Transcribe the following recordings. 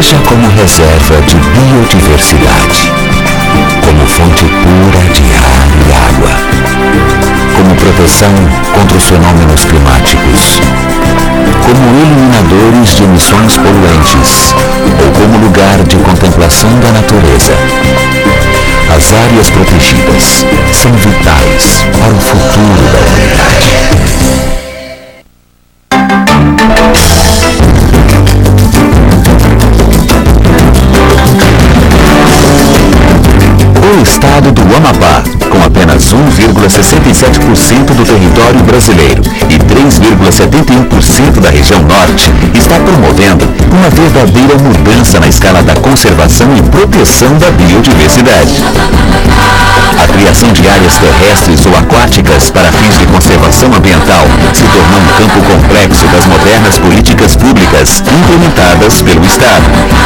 Seja como reserva de biodiversidade, como fonte pura de ar e água, como proteção contra os fenômenos climáticos, como eliminadores de emissões poluentes ou como lugar de contemplação da natureza. As áreas protegidas são vitais para o futuro da humanidade. O estado do Amapá, com apenas 1,67% do território brasileiro e 3,71% da região norte, está promovendo uma verdadeira mudança na escala da conservação e proteção da biodiversidade. A criação de áreas terrestres ou aquáticas para fins de conservação ambiental se tornou um campo complexo das modernas políticas públicas implementadas pelo Estado,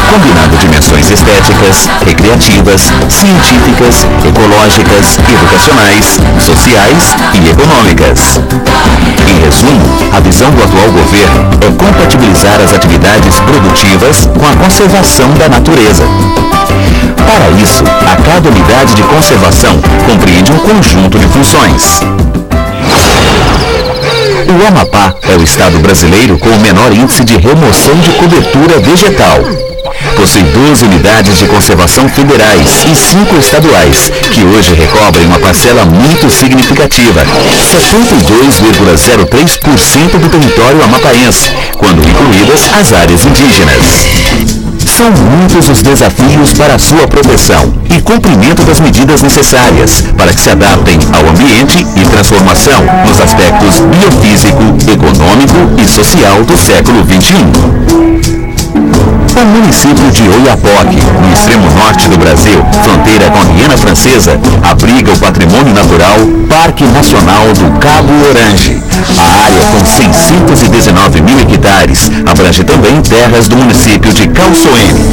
combinando dimensões estéticas, recreativas, científicas, ecológicas, educacionais, sociais e econômicas. Em resumo, a visão do atual governo é compatibilizar as atividades produtivas com a conservação da natureza. Para isso, a cada unidade de conservação compreende um conjunto de funções. O Amapá é o estado brasileiro com o menor índice de remoção de cobertura vegetal. Possui 12 unidades de conservação federais e 5 estaduais, que hoje recobrem uma parcela muito significativa, 72,03% do território amapaense, quando incluídas as áreas indígenas. São muitos os desafios para a sua proteção e cumprimento das medidas necessárias para que se adaptem ao ambiente e transformação nos aspectos biofísico, econômico e social do século XXI. O município de Oiapoque, no extremo norte do Brasil, fronteira com a Guiana Francesa, abriga o patrimônio natural Parque Nacional do Cabo Orange. A área, com 619 mil hectares, abrange também terras do município de Calçoene.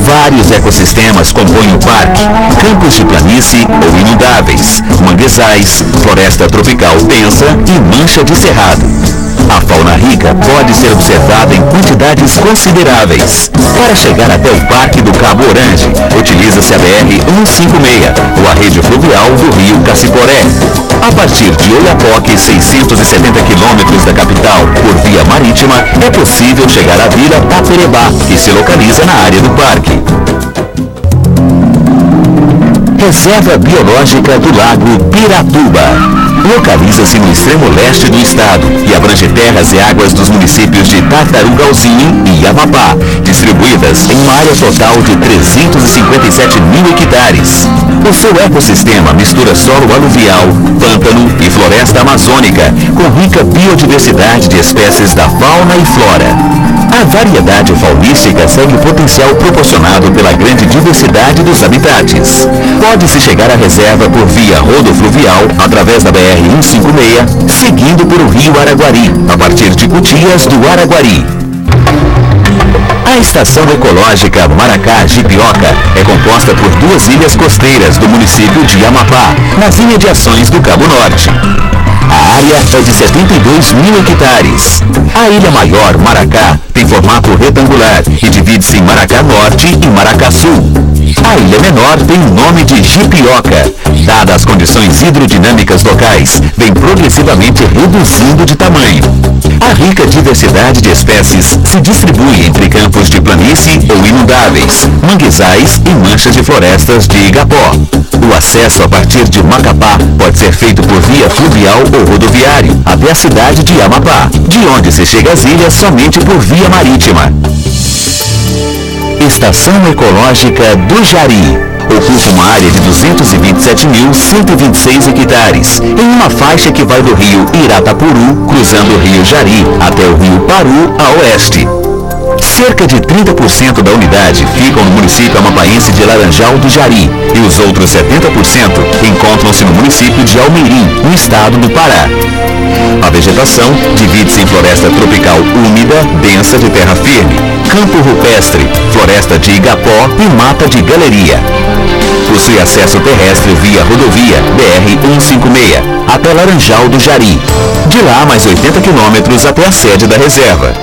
Vários ecossistemas compõem o parque: campos de planície ou inundáveis, manguezais, floresta tropical densa e mancha de cerrado. A fauna rica pode ser observada em quantidades consideráveis. Para chegar até o Parque do Cabo Orange, utiliza-se a BR-156, ou a rede fluvial do rio Cassiporé. A partir de Oiapoque, 670 quilômetros da capital, por via marítima, é possível chegar à Vila Taperebá, que se localiza na área do parque. Reserva Biológica do Lago Piratuba. Localiza-se no extremo leste do estado e abrange terras e águas dos municípios de Tartarugalzinho e Amapá, distribuídas em uma área total de 357 mil hectares. O seu ecossistema mistura solo aluvial, pântano e floresta amazônica, com rica biodiversidade de espécies da fauna e flora. A variedade faunística segue o potencial proporcionado pela grande diversidade dos habitats. Pode-se chegar à reserva por via rodofluvial, através da BR-156, seguindo por o rio Araguari, a partir de Cutias do Araguari. A Estação Ecológica Maracá-Jipioca é composta por 2 ilhas costeiras do município de Amapá, nas imediações do Cabo Norte. A área é de 72 mil hectares. A Ilha Maior, Maracá, tem formato retangular e divide-se em Maracá Norte e Maracá Sul. A Ilha Menor tem o nome de Jipioca. Dadas as condições hidrodinâmicas locais, vem progressivamente reduzindo de tamanho. A rica diversidade de espécies se distribui entre campos de planície ou inundáveis, manguezais e manchas de florestas de igapó. O acesso a partir de Macapá pode ser feito por via fluvial ou rodoviário até a cidade de Amapá, de onde se chega às ilhas somente por via marítima. Estação Ecológica do Jari. Ocupa uma área de 227.126 hectares, em uma faixa que vai do rio Iratapuru, cruzando o rio Jari, até o rio Paru, a oeste. Cerca de 30% da unidade ficam no município amapaense de Laranjal do Jari e os outros 70% encontram-se no município de Almeirim, no estado do Pará. A vegetação divide-se em floresta tropical úmida, densa de terra firme, campo rupestre, floresta de igapó e mata de galeria. Possui acesso terrestre via rodovia BR-156 até Laranjal do Jari. De lá, mais 80 quilômetros até a sede da reserva.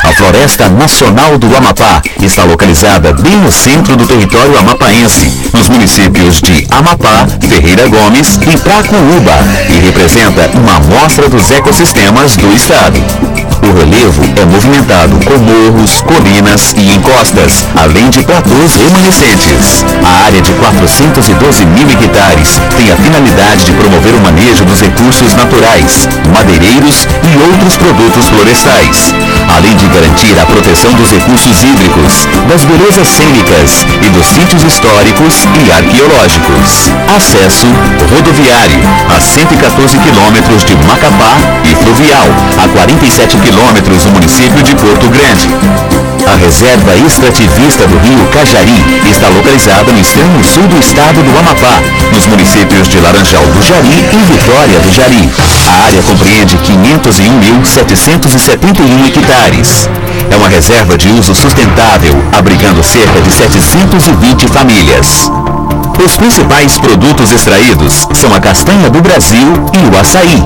A Floresta Nacional do Amapá está localizada bem no centro do território amapaense, nos municípios de Amapá, Ferreira Gomes e Pracuúba, e representa uma amostra dos ecossistemas do estado. O relevo é movimentado com morros, colinas e encostas, além de platôs remanescentes. A área de 412 mil hectares tem a finalidade de promover o manejo dos recursos naturais, madeireiros e outros produtos florestais, além de garantir a proteção dos recursos hídricos, das belezas cênicas e dos sítios históricos e arqueológicos. Acesso rodoviário a 114 quilômetros de Macapá e fluvial a 47 quilômetros no município de Porto Grande. A reserva extrativista do rio Cajari está localizada no extremo sul do estado do Amapá, nos municípios de Laranjal do Jari e Vitória do Jari. A área compreende 501.771 hectares. É uma reserva de uso sustentável, abrigando cerca de 720 famílias. Os principais produtos extraídos são a castanha do Brasil e o açaí.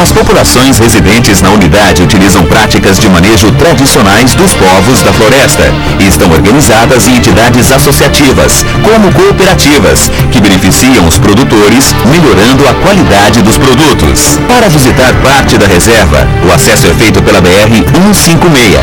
As populações residentes na unidade utilizam práticas de manejo tradicionais dos povos da floresta e estão organizadas em entidades associativas, como cooperativas, que beneficiam os produtores, melhorando a qualidade dos produtos. Para visitar parte da reserva, o acesso é feito pela BR-156.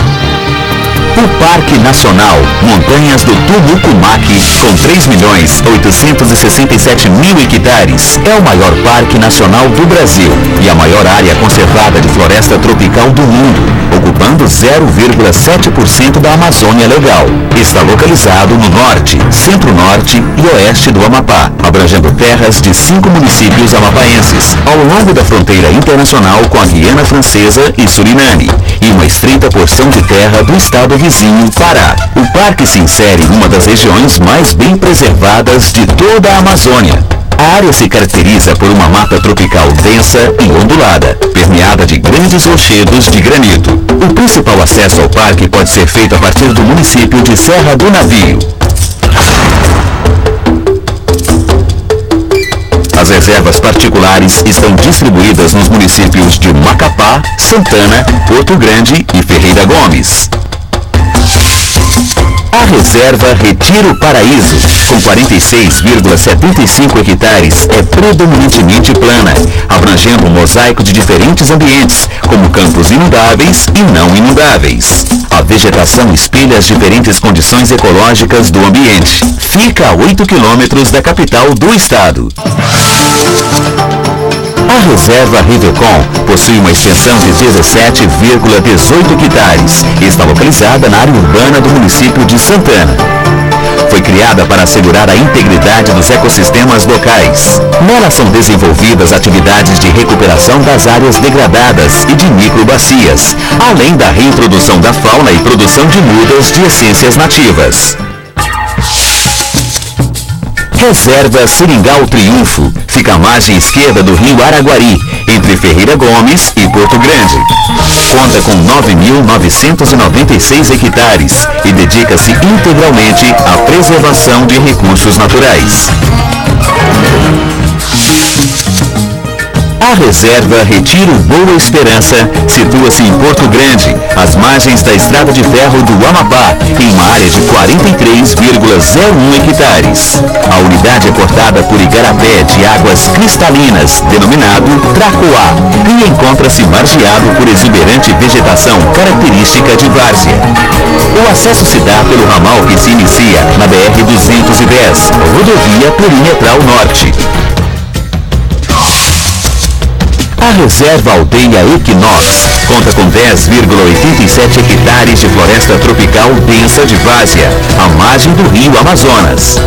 O Parque Nacional Montanhas do Tumucumaque, com 3.867.000 hectares, é o maior parque nacional do Brasil e a maior área conservada de floresta tropical do mundo, ocupando 0,7% da Amazônia Legal. Está localizado no norte, centro-norte e oeste do Amapá, abrangendo terras de 5 municípios amapaenses, ao longo da fronteira internacional com a Guiana Francesa e Suriname, e uma estreita porção de terra do estado vizinho, Pará. O parque se insere em uma das regiões mais bem preservadas de toda a Amazônia. A área se caracteriza por uma mata tropical densa e ondulada, permeada de grandes rochedos de granito. O principal acesso ao parque pode ser feito a partir do município de Serra do Navio. As reservas particulares estão distribuídas nos municípios de Macapá, Santana, Porto Grande e Ferreira Gomes. A reserva Retiro Paraíso, com 46,75 hectares, é predominantemente plana, abrangendo um mosaico de diferentes ambientes, como campos inundáveis e não inundáveis. A vegetação espelha as diferentes condições ecológicas do ambiente. Fica a 8 quilômetros da capital do estado. A reserva Rivecon possui uma extensão de 17,18 hectares e está localizada na área urbana do município de Santana. Foi criada para assegurar a integridade dos ecossistemas locais. Nela são desenvolvidas atividades de recuperação das áreas degradadas e de microbacias, além da reintrodução da fauna e produção de mudas de essências nativas. Reserva Seringal Triunfo fica à margem esquerda do rio Araguari, entre Ferreira Gomes e Porto Grande. Conta com 9.996 hectares e dedica-se integralmente à preservação de recursos naturais. A reserva Retiro Boa Esperança situa-se em Porto Grande, às margens da Estrada de Ferro do Amapá, em uma área de 43,01 hectares. A unidade é cortada por igarapé de águas cristalinas, denominado Tracoá, e encontra-se margeado por exuberante vegetação característica de várzea. O acesso se dá pelo ramal que se inicia na BR-210, rodovia perimetral norte. A reserva Aldeia Equinox conta com 10,87 hectares de floresta tropical densa de várzea, à margem do rio Amazonas.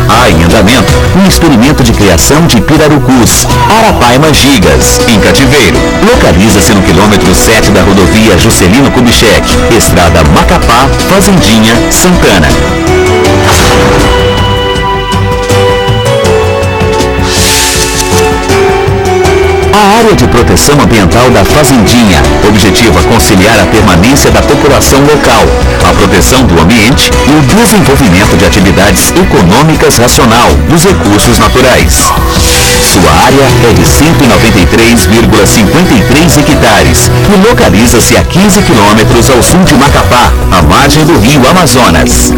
Há em andamento um experimento de criação de pirarucus, arapaima gigas, em cativeiro. Localiza-se no quilômetro 7 da rodovia Juscelino Kubitschek, estrada Macapá, Fazendinha, Santana. A área de proteção ambiental da Fazendinha objetiva conciliar a permanência da população local, a proteção do ambiente e o desenvolvimento de atividades econômicas racional dos recursos naturais. Sua área é de 193,53 hectares e localiza-se a 15 quilômetros ao sul de Macapá, à margem do rio Amazonas.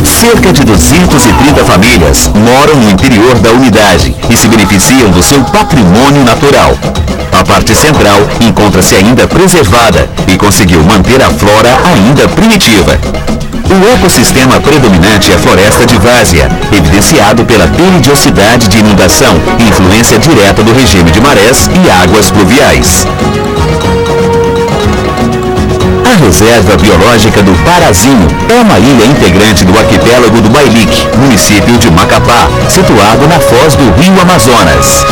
Cerca de 230 famílias moram no interior da unidade e se beneficiam do seu patrimônio natural. A parte central encontra-se ainda preservada e conseguiu manter a flora ainda primitiva. O ecossistema predominante é a floresta de várzea, evidenciado pela periodicidade de inundação e influência direta do regime de marés e águas pluviais. A Reserva Biológica do Parazinho é uma ilha integrante do arquipélago do Bailique, município de Macapá, situado na foz do rio Amazonas.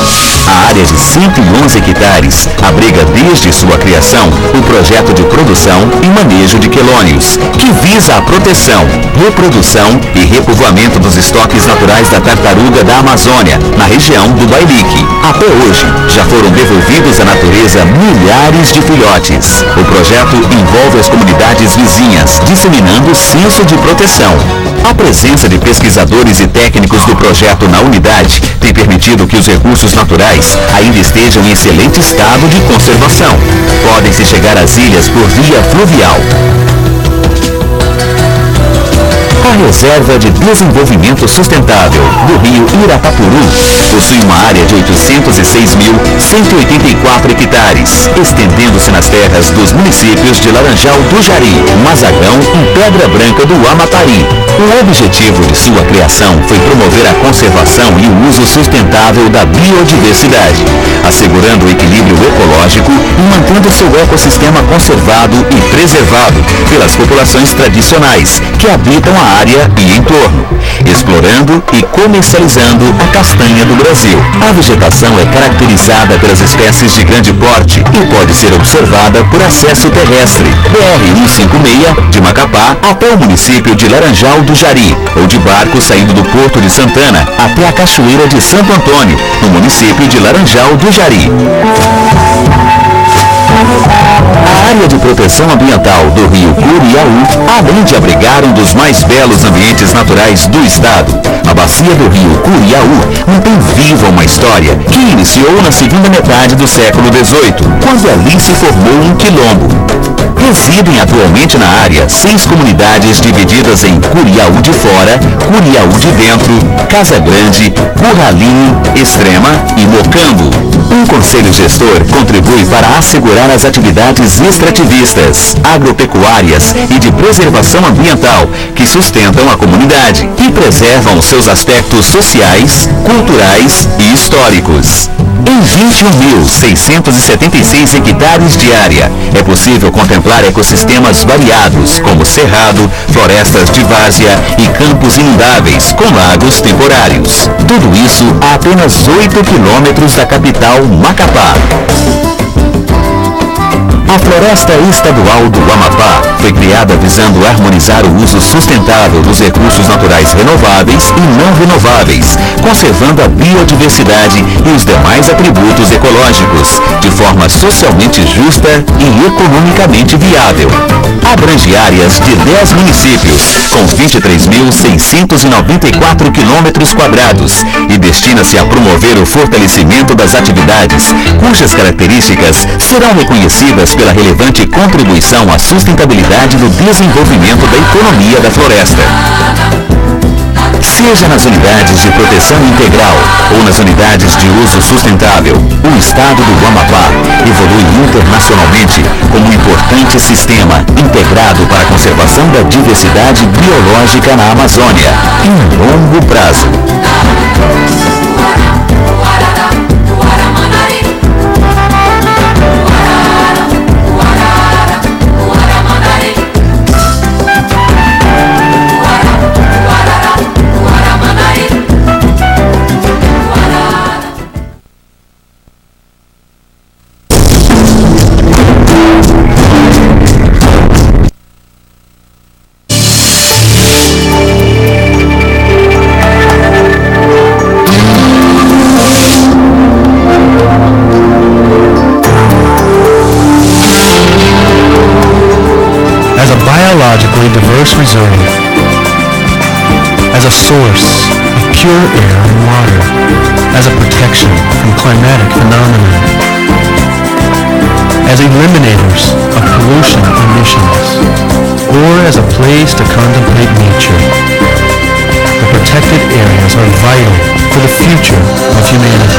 A área de 111 hectares abriga desde sua criação o projeto de produção e manejo de quelônios, que visa a proteção, reprodução e repovoamento dos estoques naturais da tartaruga da Amazônia, na região do Bailique. Até hoje, já foram devolvidos à natureza milhares de filhotes. O projeto envolve as comunidades vizinhas, disseminando o senso de proteção. A presença de pesquisadores e técnicos do projeto na unidade tem permitido que os recursos naturais ainda estejam em excelente estado de conservação. Podem-se chegar às ilhas por via fluvial. A Reserva de Desenvolvimento Sustentável do Rio Irapapuru possui uma área de 806.184 hectares, estendendo-se nas terras dos municípios de Laranjal do Jari, Mazagão e Pedra Branca do Amapari. O objetivo de sua criação foi promover a conservação e o uso sustentável da biodiversidade, assegurando o equilíbrio ecológico e mantendo seu ecossistema conservado e preservado pelas populações tradicionais que habitam a área e entorno, explorando e comercializando a castanha do Brasil. A vegetação é caracterizada pelas espécies de grande porte e pode ser observada por acesso terrestre, BR-156, de Macapá até o município de Laranjal do Jari, ou de barco saindo do Porto de Santana até a Cachoeira de Santo Antônio, no município de Laranjal do Jari. A área de proteção ambiental do rio Curiaú, além de abrigar um dos mais belos ambientes naturais do estado, a bacia do rio Curiaú mantém viva uma história que iniciou na segunda metade do século XVIII, quando ali se formou um quilombo. Residem atualmente na área 6 comunidades divididas em Curiaú de Fora, Curiaú de Dentro, Casa Grande, Curralinho, Extrema e Mocambo. Um conselho gestor contribui para assegurar as atividades extrativistas, agropecuárias e de preservação ambiental que sustentam a comunidade e preservam seus aspectos sociais, culturais e históricos. Em 21.676 hectares de área, é possível contemplar ecossistemas variados, como cerrado, florestas de várzea e campos inundáveis, com lagos temporários. Tudo isso a apenas 8 quilômetros da capital, Macapá. A Floresta Estadual do Amapá foi criada visando harmonizar o uso sustentável dos recursos naturais renováveis e não renováveis, conservando a biodiversidade e os demais atributos ecológicos, de forma socialmente justa e economicamente viável. Abrange áreas de 10 municípios, com 23.694 quilômetros quadrados, e destina-se a promover o fortalecimento das atividades, cujas características serão reconhecidas pela relevante contribuição à sustentabilidade do desenvolvimento da economia da floresta. Seja nas unidades de proteção integral ou nas unidades de uso sustentável, o estado do Amapá evolui internacionalmente como um importante sistema integrado para a conservação da diversidade biológica na Amazônia, em longo prazo. as a biologically diverse reserve, as a source of pure air and water, as a protection from climatic phenomena, as eliminators of pollution emissions, or as a place to contemplate nature. The protected areas are vital for the future of humanity.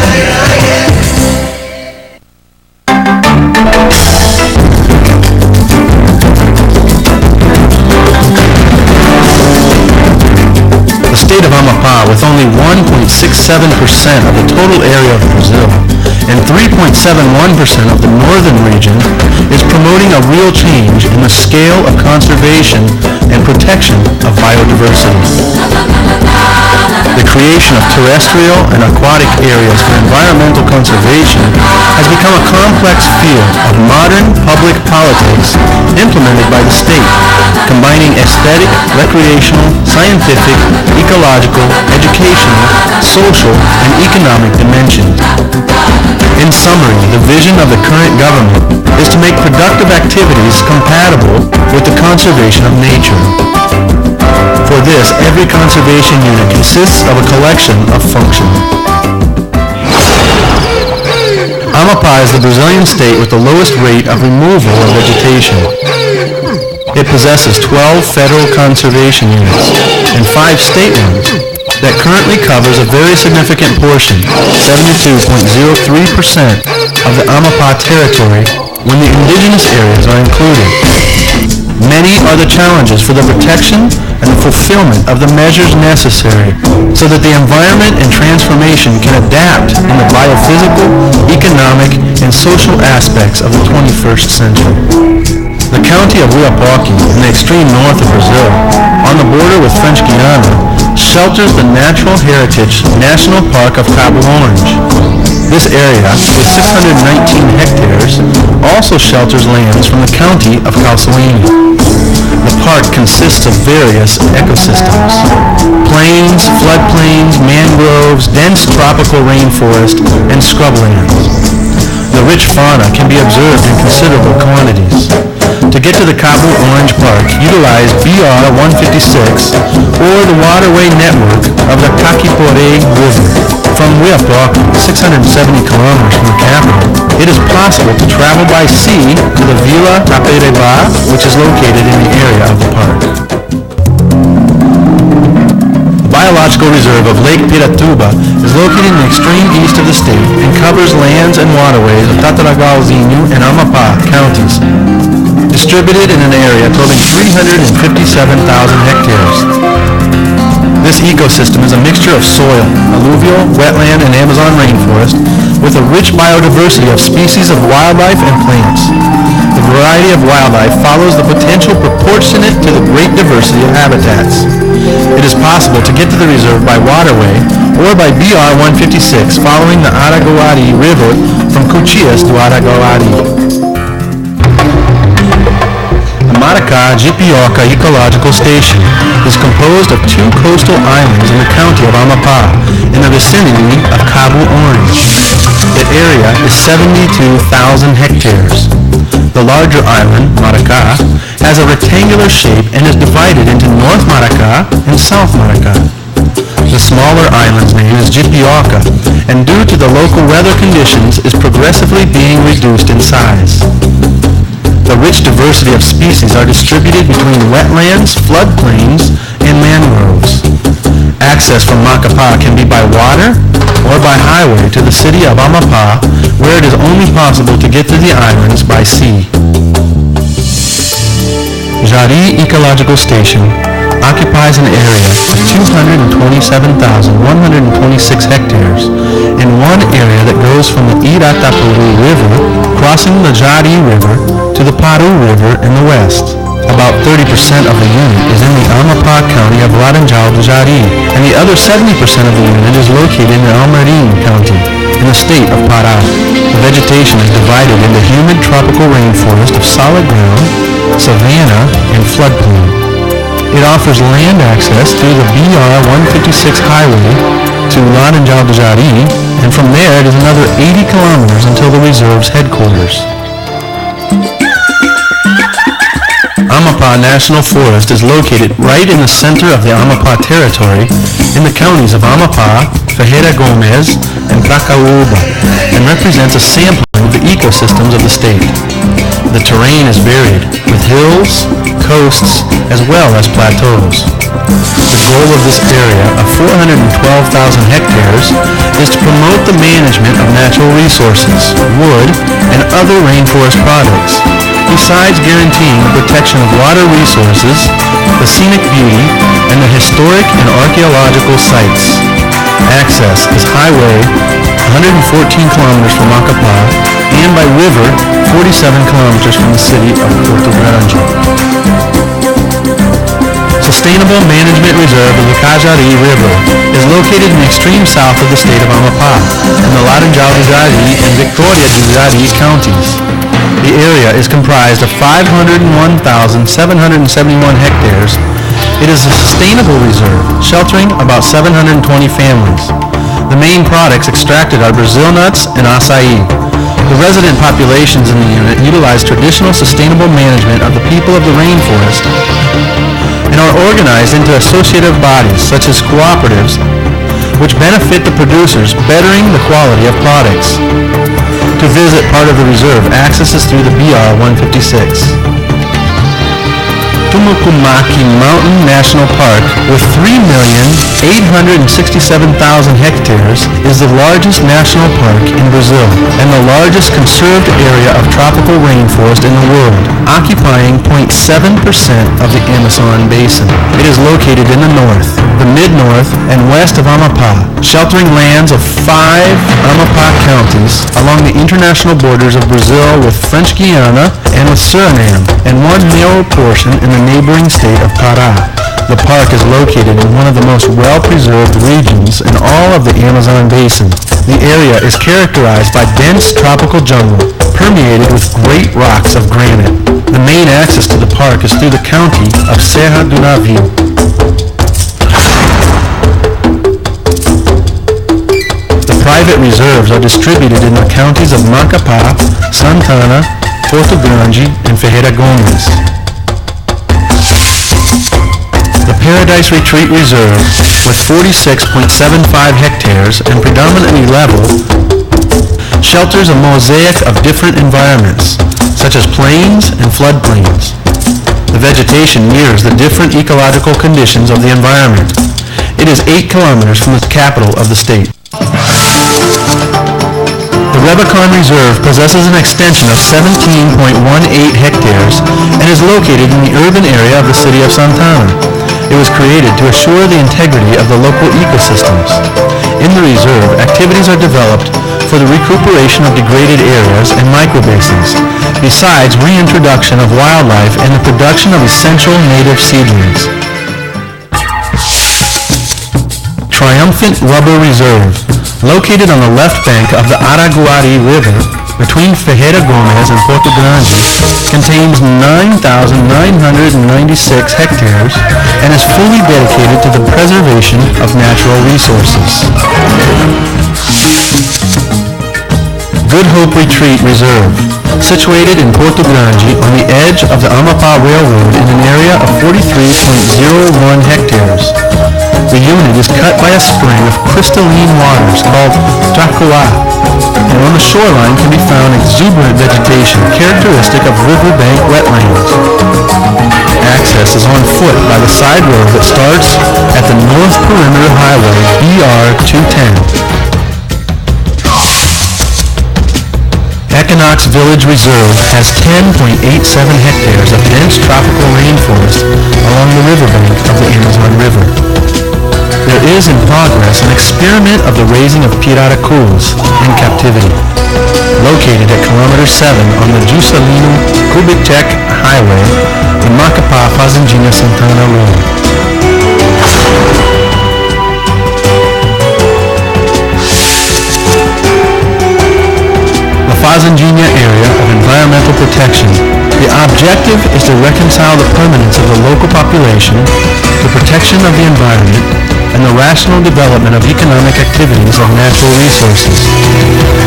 The state of Amapá, with only 1.67% of the total area of Brazil and 3.71% of the northern region, is promoting a real change in the scale of conservation and protection of biodiversity. The creation of terrestrial and aquatic areas for environmental conservation has become a complex field of modern public politics implemented by the state, combining aesthetic, recreational, scientific, ecological, educational, social, and economic dimensions. In summary, the vision of the current government is to make productive activities compatible with the conservation of nature. For this, every conservation unit consists of a collection of functions. Amapá is the Brazilian state with the lowest rate of removal of vegetation. It possesses 12 federal conservation units and 5 state ones that currently covers a very significant portion, 72.03% of the Amapá territory when the indigenous areas are included. Many are the challenges for the protection and the fulfillment of the measures necessary so that the environment and transformation can adapt in the biophysical, economic, and social aspects of the 21st century. The county of Oiapoque, in the extreme north of Brazil, on the border with French Guiana, shelters the Natural Heritage National Park of Cabo Orange. This area, with 619 hectares, also shelters lands from the county of Calçoene. The park consists of various ecosystems: plains, floodplains, mangroves, dense tropical rainforest, and scrublands. The rich fauna can be observed in considerable quantities. To get to the Cabo Orange Park, utilize BR 156 or the waterway network of the Caquiporé River. From Oiapoque, 670 kilometers from the capital, it is possible to travel by sea to the Vila Taperebá, which is located in the area of the park. The Biological Reserve of Lake Piratuba is located in the extreme east of the state and covers lands and waterways of Tataragãozinho and Amapá counties, distributed in an area totaling 357,000 hectares. This ecosystem is a mixture of soil, alluvial, wetland, and Amazon rainforest with a rich biodiversity of species of wildlife and plants. The variety of wildlife follows the potential proportionate to the great diversity of habitats. It is possible to get to the reserve by waterway or by BR 156 following the Araguari River from Cochias to Araguari. The Maracá Jipioca Ecological Station is composed of 2 coastal islands in the county of Amapá in the vicinity of Cabo Orange. The area is 72,000 hectares. The larger island, Maracá, has a rectangular shape and is divided into North Maracá and South Maracá. The smaller island's name is Jipioca, and due to the local weather conditions is progressively being reduced in size. The rich diversity of species are distributed between wetlands, floodplains, and mangroves. Access from Macapá can be by water or by highway to the city of Amapá, where it is only possible to get to the islands by sea. Jari Ecological Station occupies an area of 227,126 hectares in one area that goes from the Iratapuru River, crossing the Jari River, to the Paru River in the west. About 30% of the unit is in the Amapá County of Laranjal do Jari, and the other 70% of the unit is located in Almarim County, in the state of Pará. The vegetation is divided into humid tropical rainforest of solid ground, savanna, and floodplain. It offers land access through the BR 156 highway to Laranjal do Jari, and from there it is another 80 kilometers until the reserve's headquarters. Amapá National Forest is located right in the center of the Amapá Territory in the counties of Amapá, Ferreira Gomes, and Pracaúba, and represents a sampling of the ecosystems of the state. The terrain is varied, with hills, coasts, as well as plateaus. The goal of this area of 412,000 hectares is to promote the management of natural resources, wood, and other rainforest products, besides guaranteeing the protection of water resources, the scenic beauty, and the historic and archaeological sites. Access is highway 114 kilometers from Macapá and by river 47 kilometers from the city of Porto Grande. Sustainable Management Reserve of the Cajari River is located in the extreme south of the state of Amapá in the Laranjal do Jari and Victoria do Jari counties. The area is comprised of 501,771 hectares. It is a sustainable reserve, sheltering about 720 families. The main products extracted are Brazil nuts and acai. The resident populations in the unit utilize traditional sustainable management of the people of the rainforest and are organized into associative bodies such as cooperatives which benefit the producers, bettering the quality of products. To visit part of the reserve, access is through the BR 156. Tumukumaki Mountain National Park, with 3,867,000 hectares, is the largest national park in Brazil and the largest conserved area of tropical rainforest in the world, occupying 0.7% of the Amazon basin. It is located in the north, the mid-north, and west of Amapá, sheltering lands of 5 Amapá counties along the international borders of Brazil with French Guiana and with Suriname, and one narrow portion in the neighboring state of Pará. The park is located in one of the most well-preserved regions in all of the Amazon basin. The area is characterized by dense tropical jungle, permeated with great rocks of granite. The main access to the park is through the county of Serra do Navio. The private reserves are distributed in the counties of Macapá, Santana, Porto Grande, and Ferreira Gomes. The Paradise Retreat Reserve, with 46.75 hectares and predominantly level, shelters a mosaic of different environments, such as plains and floodplains. The vegetation mirrors the different ecological conditions of the environment. It is 8 kilometers from the capital of the state. The Rebecon Reserve possesses an extension of 17.18 hectares and is located in the urban area of the city of Santana. It was created to assure the integrity of the local ecosystems. In the reserve, activities are developed for the recuperation of degraded areas and microbasins, besides reintroduction of wildlife and the production of essential native seedlings. Triumphant Rubber Reserve, located on the left bank of the Araguari River between Ferreira Gomes and Porto Grande, contains 9,996 hectares and is fully dedicated to the preservation of natural resources. Good Hope Retreat Reserve, situated in Porto Grande on the edge of the Amapá Railroad in an area of 43.01 hectares. The unit is cut by a spring of crystalline waters called Tacuá, and on the shoreline can be found exuberant vegetation characteristic of riverbank wetlands. Access is on foot by the side road that starts at the North Perimeter Highway BR 210. Equinox Village Reserve has 10.87 hectares of dense tropical rainforest along the riverbank of the Amazon River. There is in progress an experiment of the raising of piraracuas in captivity. Located at kilometer 7 on the Juscelino-Kubitschek Highway, the Macapá Fazendinha Santana Road. The Fazendinha area of environmental protection The objective is to reconcile the permanence of the local population, the protection of the environment, and the rational development of economic activities of natural resources.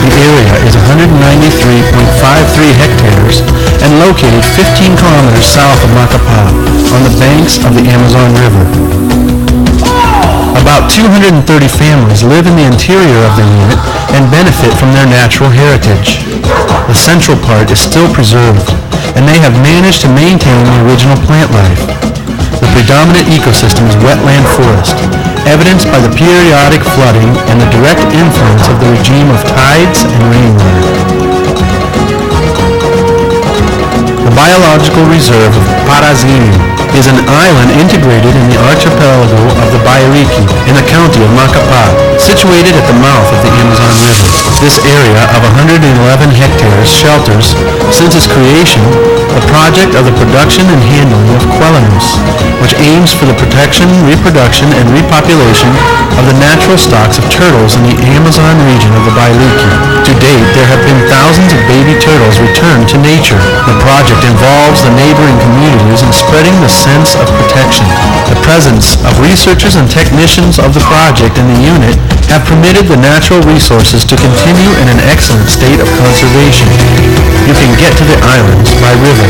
The area is 193.53 hectares and located 15 kilometers south of Macapá, on the banks of the Amazon River. About 230 families live in the interior of the unit and benefit from their natural heritage. The central part is still preserved, and they have managed to maintain the original plant life. The predominant ecosystem is wetland forest, evidenced by the periodic flooding and the direct influence of the regime of tides and rainwater. The biological reserve of Parazinho is an island integrated in the archipelago of the Bairiki in the county of Macapá, situated at the mouth of the Amazon River. This area of 111 hectares shelters, since its creation, the project of the production and handling of quelinus, which aims for the protection, reproduction, and repopulation of the natural stocks of turtles in the Amazon region of the Bairiki. To date, there have been thousands of baby turtles returned to nature. The project involves the neighboring communities in spreading the sense of protection. The presence of researchers and technicians of the project in the unit have permitted the natural resources to continue in an excellent state of conservation. You can get to the islands by river.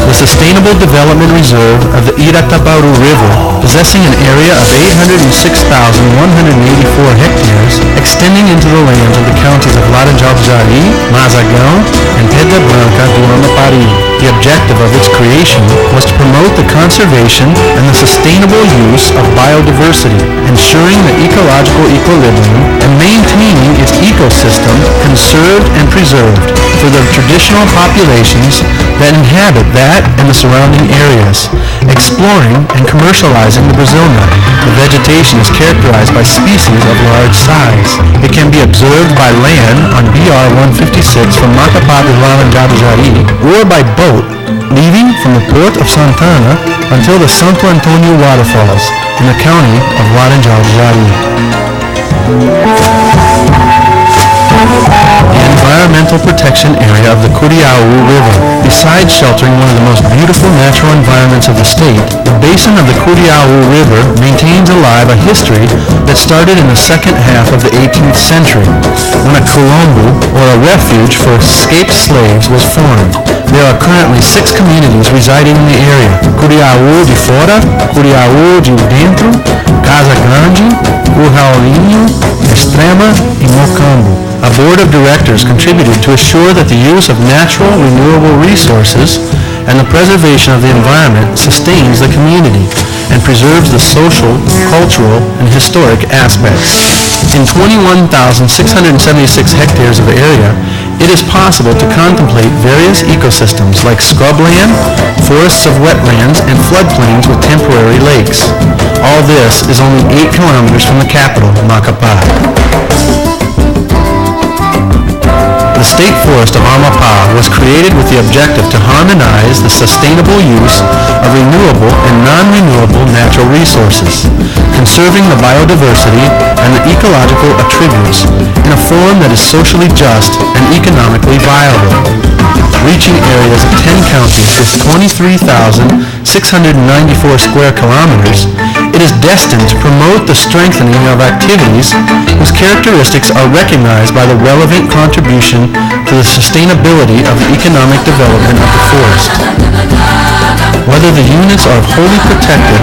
The Sustainable Development Reserve of the Iratabaru River, possessing an area of 806,184 hectares, extending into the lands of the counties of Laranjal-Jari, Mazagão, and Pedra Branca do Amapari. The objective of its creation was to promote the conservation and the sustainable use of biodiversity, ensuring the ecological equilibrium and maintaining its ecosystem conserved and preserved for the traditional populations that inhabit that and the surrounding areas. Exploring and commercializing the Brazil nut, the vegetation is characterized by species of large size. It can be observed by land on BR-156 from Macapá to Laranjal-Jari, or by boat, leaving from the port of Santana until the Santo Antonio waterfalls in the county of Laranjal-Jari. The environmental protection area of the Curiaú River. Besides sheltering one of the most beautiful natural environments of the state, the basin of the Curiaú River maintains alive a history that started in the second half of the 18th century, when a quilombo, or a refuge for escaped slaves, was formed. There are currently 6 communities residing in the area: Curiaú de Fora, Curiaú de Dentro, Casa Grande, Curralinho, Extrema, and Mocambo. A board of directors contributed to assure that the use of natural, renewable resources and the preservation of the environment sustains the community and preserves the social, cultural, and historic aspects. In 21,676 hectares of area, it is possible to contemplate various ecosystems like scrubland, forests of wetlands, and floodplains with temporary lakes. All this is only 8 kilometers from the capital, Macapá. The State Forest of Amapá was created with the objective to harmonize the sustainable use of renewable and non-renewable natural resources, conserving the biodiversity and the ecological attributes in a form that is socially just and economically viable. Reaching areas of 10 counties with 23,694 square kilometers, it is destined to promote the strengthening of activities whose characteristics are recognized by the relevant contribution to the sustainability of the economic development of the forest. Whether the units are wholly protected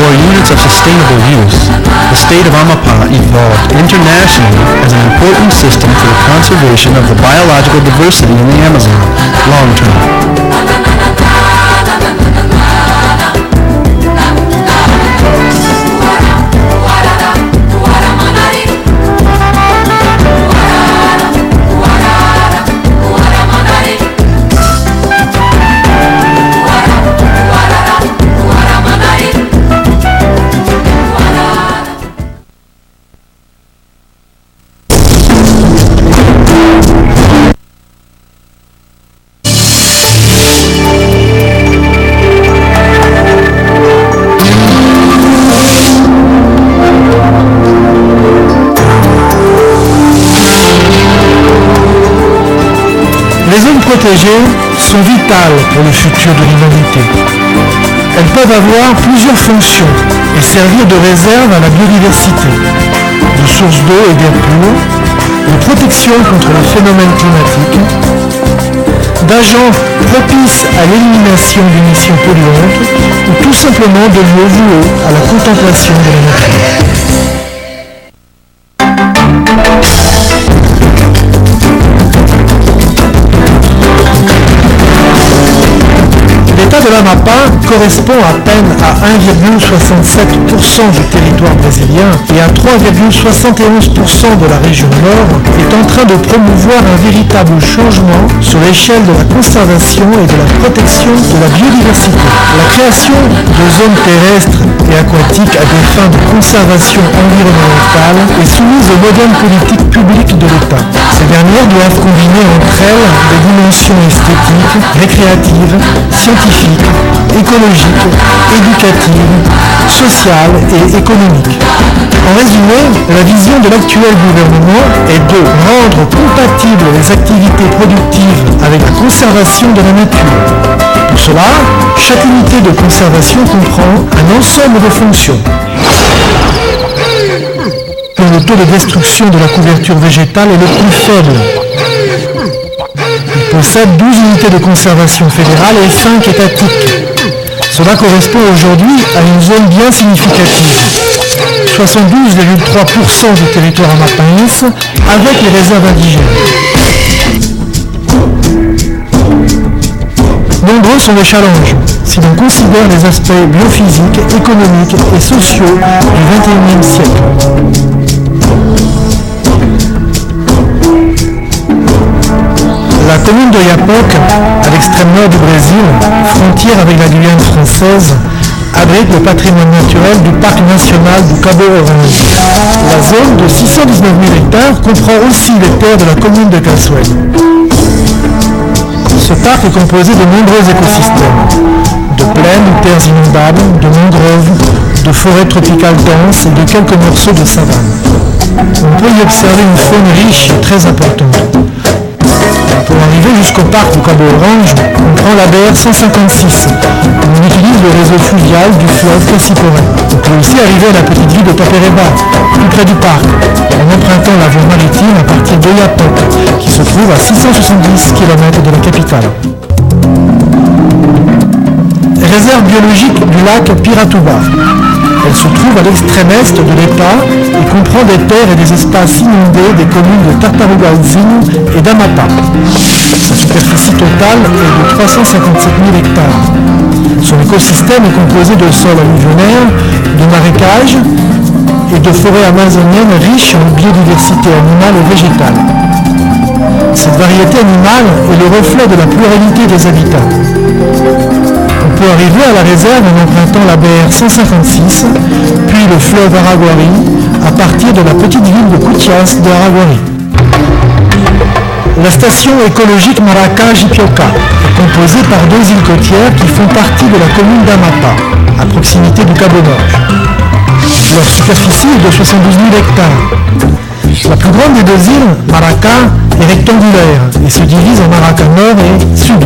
or units of sustainable use, the state of Amapá evolved internationally as an important system for the conservation of the biological diversity in the Amazon long term. sont vitales pour le futur de l'humanité. Elles peuvent avoir plusieurs fonctions et servir de réserve à la biodiversité, de source d'eau et d'air pur, de protection contre les phénomènes climatiques, d'agents propices à l'élimination d'émissions polluantes ou tout simplement de lieux voués à la contemplation de la nature. L'État de l'Amapá correspond à peine à 1,67% du territoire brésilien et à 3,71% de la région nord, est en train de promouvoir un véritable changement sur l'échelle de la conservation et de la protection de la biodiversité. La création de zones terrestres et aquatiques à des fins de conservation environnementale est soumise aux modernes politiques publiques de l'État. Ces dernières doivent combiner entre elles des dimensions esthétiques, récréatives, scientifiques, écologiques, éducatives, sociales et économiques. En résumé, la vision de l'actuel gouvernement est de rendre compatibles les activités productives avec la conservation de la nature. Pour cela, chaque unité de conservation comprend un ensemble de fonctions. Le taux de destruction de la couverture végétale est le plus faible. Il possède 12 unités de conservation fédérale et 5 étatiques. Cela correspond aujourd'hui à une zone bien significative. 72,3% du territoire amapáense avec les réserves indigènes. Nombreux sont les challenges si l'on considère les aspects biophysiques, économiques et sociaux du XXIe siècle. La commune de Yapoc, à l'extrême nord du Brésil, frontière avec la Guyane française, abrite le patrimoine naturel du parc national du Cabo Orange. La zone de 619 000 hectares comprend aussi les terres de la commune de Caçuel. Ce parc est composé de nombreux écosystèmes, de plaines ou terres inondables, de mangroves, de forêts tropicales denses et de quelques morceaux de savane. On peut y observer une faune riche et très importante. Pour arriver jusqu'au parc du Cabo Orange, on prend la BR 156. On utilise le réseau fluvial du fleuve Cassiporé. On peut aussi arriver à la petite ville de Tapereba, tout près du parc, en empruntant la voie maritime à partir de Yapoc, qui se trouve à 670 km de la capitale. Réserve biologique du lac Piratuba. Elle se trouve à l'extrême est de l'État et comprend des terres et des espaces inondés des communes de Tartarugazinho et d'Amapá. Sa superficie totale est de 357 000 hectares. Son écosystème est composé de sols alluvionnaires, de marécages et de forêts amazoniennes riches en biodiversité animale et végétale. Cette variété animale est le reflet de la pluralité des habitats. On peut arriver à la réserve en empruntant la BR 156, puis le fleuve Araguari, à partir de la petite ville de Cutias de Araguari. La station écologique Maracá-Jipioca est composée par 2 îles côtières qui font partie de la commune d'Amapá, à proximité du Cabo Nord. Leur superficie est de 72 000 hectares. La plus grande des 2 îles, Maracá, est rectangulaire et se divise en Maracá Nord et Sud.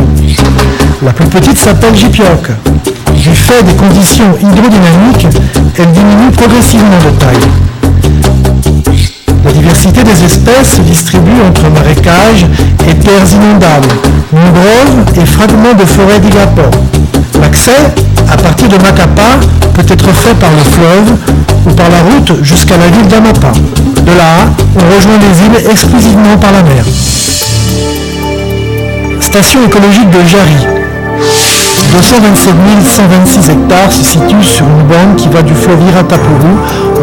La plus petite s'appelle Jipioca. Du fait des conditions hydrodynamiques, elle diminue progressivement de taille. La diversité des espèces se distribue entre marécages et terres inondables, mangroves et fragments de forêt d'Igapó. L'accès, à partir de Macapá, peut être fait par le fleuve ou par la route jusqu'à la ville d'Amapá. De là, on rejoint les îles exclusivement par la mer. Station écologique de Jari. 227 126 hectares se situent sur une bande qui va du fleuve Iratapuru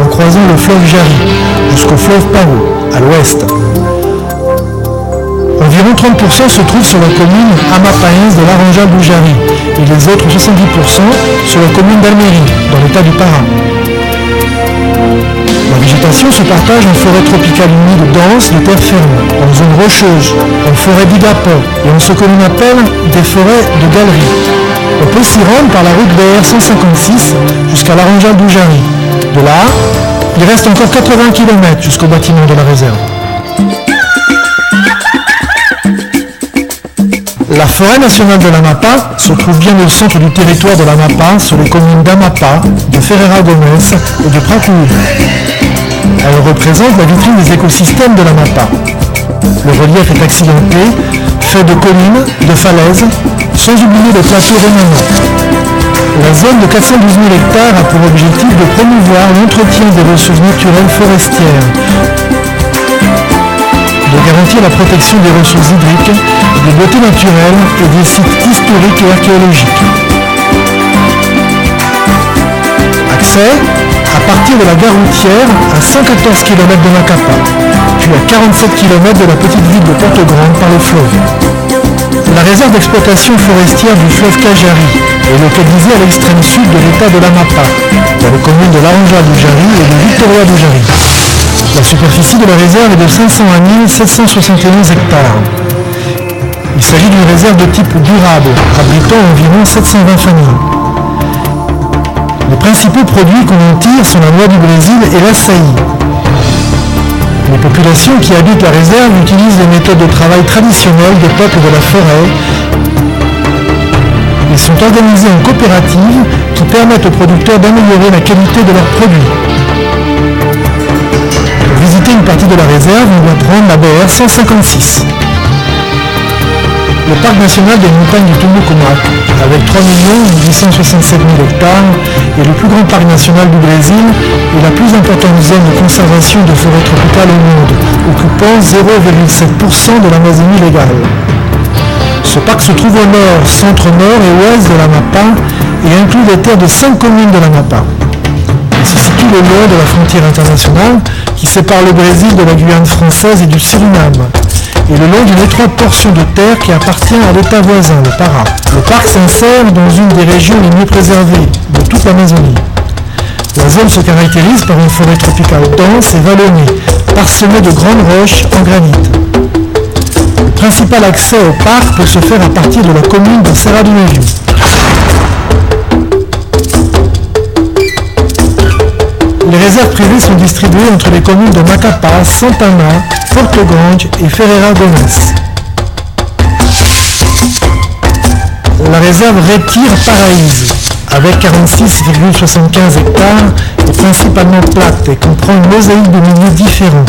en croisant le fleuve Jari jusqu'au fleuve Paro, à l'ouest. Environ 30% se trouvent sur la commune amapáense de Laranjal do Jari et les autres 70% sur la commune d'Almeri, dans l'état du Pará. La végétation se partage en forêt tropicale humide dense de terre ferme, en zone rocheuse, en forêt d'Igapó et en ce que l'on appelle des forêts de galerie. On peut s'y rendre par la route BR 156 jusqu'à Laranjal do Jari. De là, il reste encore 80 km jusqu'au bâtiment de la réserve. La forêt nationale de l'Amapá se trouve bien au centre du territoire de l'Amapá, sur les communes d'Amapá, de Ferreira Gomes et de Pracuí. Elle représente la vitrine des écosystèmes de l'Amapá. Le relief est accidenté, fait de collines, de falaises, sans oublier les plateaux rémanents. La zone de 412 000 hectares a pour objectif de promouvoir l'entretien des ressources naturelles forestières, de garantir la protection des ressources hydriques, des beautés naturelles et des sites historiques et archéologiques. Accès à partir de la gare routière à 114 km de Macapá, puis à 47 km de la petite ville de Porto Grande par le fleuve. La réserve d'exploitation forestière du fleuve Cajari est localisée à l'extrême sud de l'état de l'Amapá, dans les communes de Laranja do Jari et de Victoria do Jari. La superficie de la réserve est de 501 771 hectares. Il s'agit d'une réserve de type durable, abritant environ 720 familles. Les principaux produits qu'on en tire sont la noix du Brésil et l'açaï. Les populations qui habitent la réserve utilisent les méthodes de travail traditionnelles des peuples de la forêt. Ils sont organisés en coopératives qui permettent aux producteurs d'améliorer la qualité de leurs produits. Pour visiter une partie de la réserve, on doit prendre la BR 156. Le parc national des montagnes du Tumucumac, avec 3 867 000 hectares, est le plus grand parc national du Brésil et la plus importante zone de conservation de forêt tropicale au monde, occupant 0,7% de l'Amazonie légale. Ce parc se trouve au nord, centre-nord et ouest de l'Amapá et inclut les terres de 5 communes de l'Amapá. Il se situe le long de la frontière internationale qui sépare le Brésil de la Guyane française et du Suriname, et le long d'une étroite portion de terre qui appartient à l'État voisin, le Pará. Le parc s'insère dans une des régions les mieux préservées de toute l'Amazonie. La zone se caractérise par une forêt tropicale dense et vallonnée, parsemée de grandes roches en granit. Le principal accès au parc peut se faire à partir de la commune de Serra do Navio. Les réserves privées sont distribuées entre les communes de Macapá, Santana, Porto Grande et Ferreira Gomes. La réserve Retire Paraíso, avec 46,75 hectares, est principalement plate et comprend une mosaïque de milieux différents,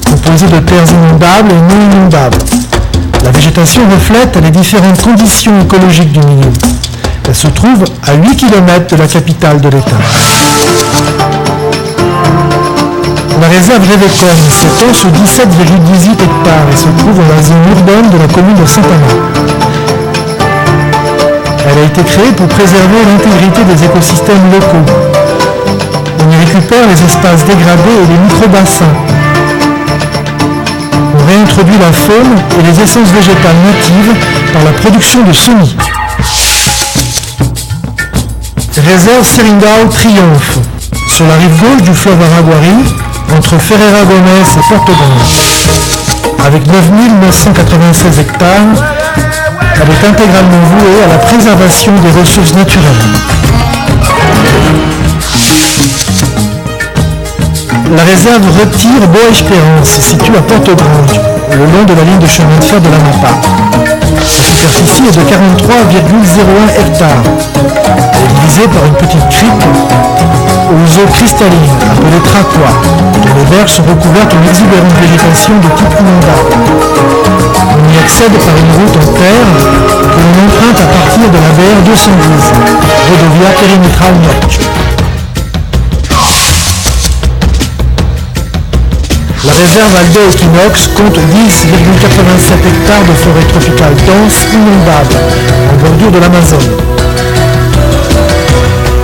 composée de terres inondables et non inondables. La végétation reflète les différentes conditions écologiques du milieu. Elle se trouve à 8 km de la capitale de l'État. La réserve Révécone s'étend sur 17,18 hectares et se trouve dans la zone urbaine de la commune de Santana. Elle a été créée pour préserver l'intégrité des écosystèmes locaux. On y récupère les espaces dégradés et les microbassins. On réintroduit la faune et les essences végétales natives par la production de semis. Réserve Seringal Triomphe, sur la rive gauche du fleuve Araguari, entre Ferreira Gomes et Porto Grande. Avec 9 996 hectares, elle est intégralement vouée à la préservation des ressources naturelles. La réserve Retire Boa Espérance se situe à Porto Grande, le long de la ligne de chemin de fer de l'Amapá. Sa superficie est de 43,01 hectares. Elle est divisée par une petite crique aux eaux cristallines, appelées Tracois, dont les berges sont recouvertes d'une exubérante végétation de type inondable. On y accède par une route en terre que l'on emprunte à partir de la BR 212, Rodovia Perimetral Norte. La réserve Aldeia Equinox compte 10,87 hectares de forêt tropicale dense inondable en bordure de l'Amazone.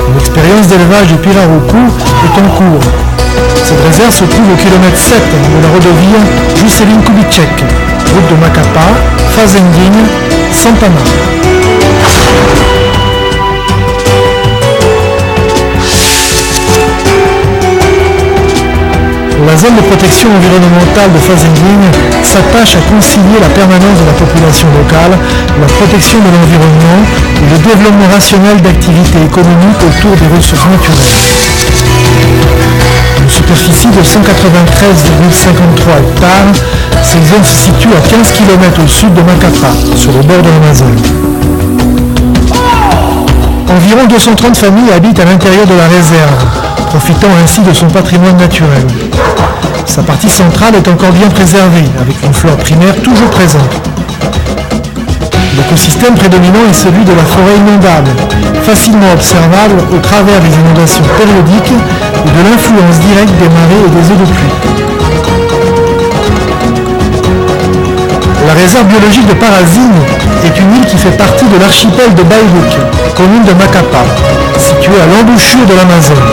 Une expérience d'élevage de pirarucu est en cours. Cette réserve se trouve au kilomètre 7 de la rodovia Juscelino Kubitschek, route de Macapá, Fazendinha, Santana. La zone de protection environnementale de Fazendinha s'attache à concilier la permanence de la population locale, la protection de l'environnement et le développement rationnel d'activités économiques autour des ressources naturelles. Une superficie de 193,53 hectares, cette zone se situe à 15 km au sud de Macapá, sur le bord de l'Amazone. Environ 230 familles habitent à l'intérieur de la réserve, profitant ainsi de son patrimoine naturel. Sa partie centrale est encore bien préservée, avec une flore primaire toujours présente. L'écosystème prédominant est celui de la forêt inondable, facilement observable au travers des inondations périodiques et de l'influence directe des marées et des eaux de pluie. La réserve biologique de Parazine est une île qui fait partie de l'archipel de Baïbouk, commune de Macapá, située à l'embouchure de l'Amazone.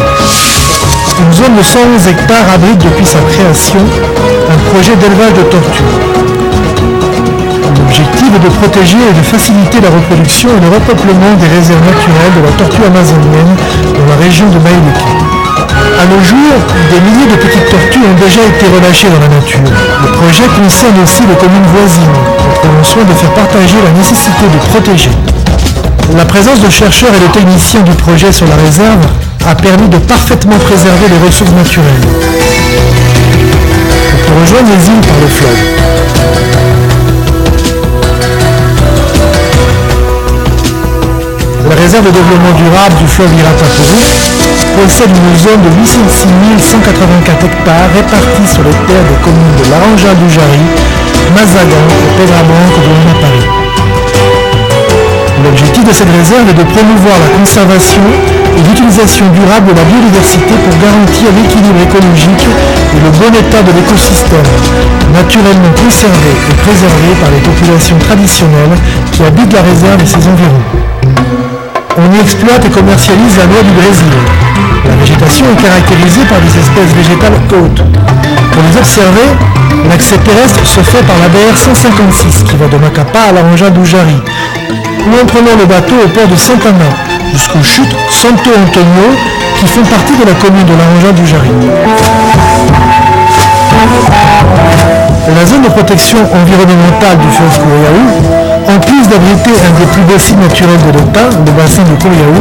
Une zone de 111 hectares abrite depuis sa création un projet d'élevage de tortues. L'objectif est de protéger et de faciliter la reproduction et le repeuplement des réserves naturelles de la tortue amazonienne dans la région de Baïbouk. À nos jours, des milliers de petites tortues ont déjà été relâchées dans la nature. Le projet concerne aussi les communes voisines, qui auront soin de faire partager la nécessité de protéger. La présence de chercheurs et de techniciens du projet sur la réserve a permis de parfaitement préserver les ressources naturelles. On peut rejoindre les îles par le fleuve. La réserve de développement durable du fleuve Iratapuru possède une zone de 806 184 hectares répartis sur les terres des communes de Laranjal do Jari, Mazagan et Pedra Branca de Unapari. L'objectif de cette réserve est de promouvoir la conservation et l'utilisation durable de la biodiversité pour garantir l'équilibre écologique et le bon état de l'écosystème, naturellement conservé et préservé par les populations traditionnelles qui habitent la réserve et ses environs. On y exploite et commercialise la noix du Brésil. La végétation est caractérisée par des espèces végétales hautes. Pour les observer, l'accès terrestre se fait par la BR 156 qui va de Macapá à Laranjal do Jari, ou en prenant le bateau au port de Santana jusqu'aux chutes Santo Antonio qui font partie de la commune de Laranjal do Jari. La zone de protection environnementale du fleuve Curiaú, en plus d'abriter un des plus beaux sites naturels de l'État, le bassin de Curiaú,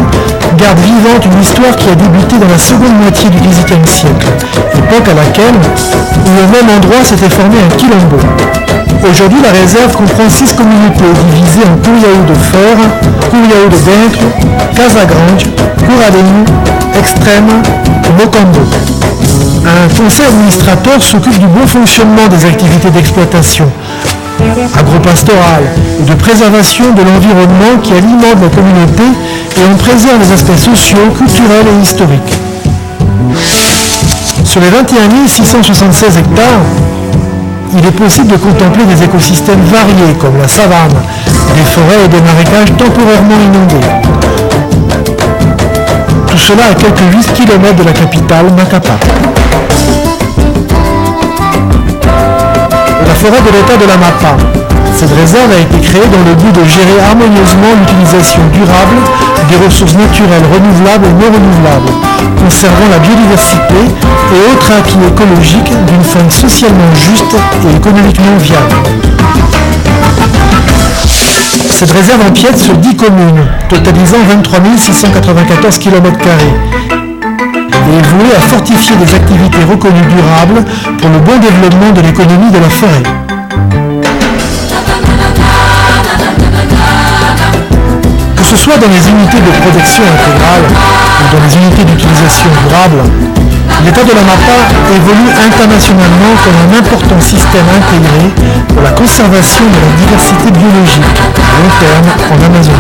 garde vivante une histoire qui a débuté dans la seconde moitié du XVIIIe siècle, époque à laquelle, au même endroit s'était formé un quilombo. Aujourd'hui, la réserve comprend 6 communautés divisées en Curiaú de Fora, Curiaú de Dentro, Casa Grande, Curadenho, Extrême et Mocambo. Un conseil administrateur s'occupe du bon fonctionnement des activités d'exploitation agro-pastorale et de préservation de l'environnement qui alimente la communauté et en préserve les aspects sociaux, culturels et historiques. Sur les 21 676 hectares, il est possible de contempler des écosystèmes variés comme la savane, des forêts et des marécages temporairement inondés. Tout cela à quelques 8 km de la capitale, Macapá. La forêt de l'État de l'Amapá. Cette réserve a été créée dans le but de gérer harmonieusement l'utilisation durable des ressources naturelles renouvelables et non renouvelables, conservant la biodiversité et autres acquis écologiques d'une façon socialement juste et économiquement viable. Cette réserve empiète sur 10 communes, totalisant 23 694 km² et est vouée à fortifier des activités reconnues durables pour le bon développement de l'économie de la forêt. Que ce soit dans les unités de protection intégrale ou dans les unités d'utilisation durable, l'État de l'Amapá évolue internationalement comme un important système intégré pour la conservation de la diversité biologique à long terme en Amazonie.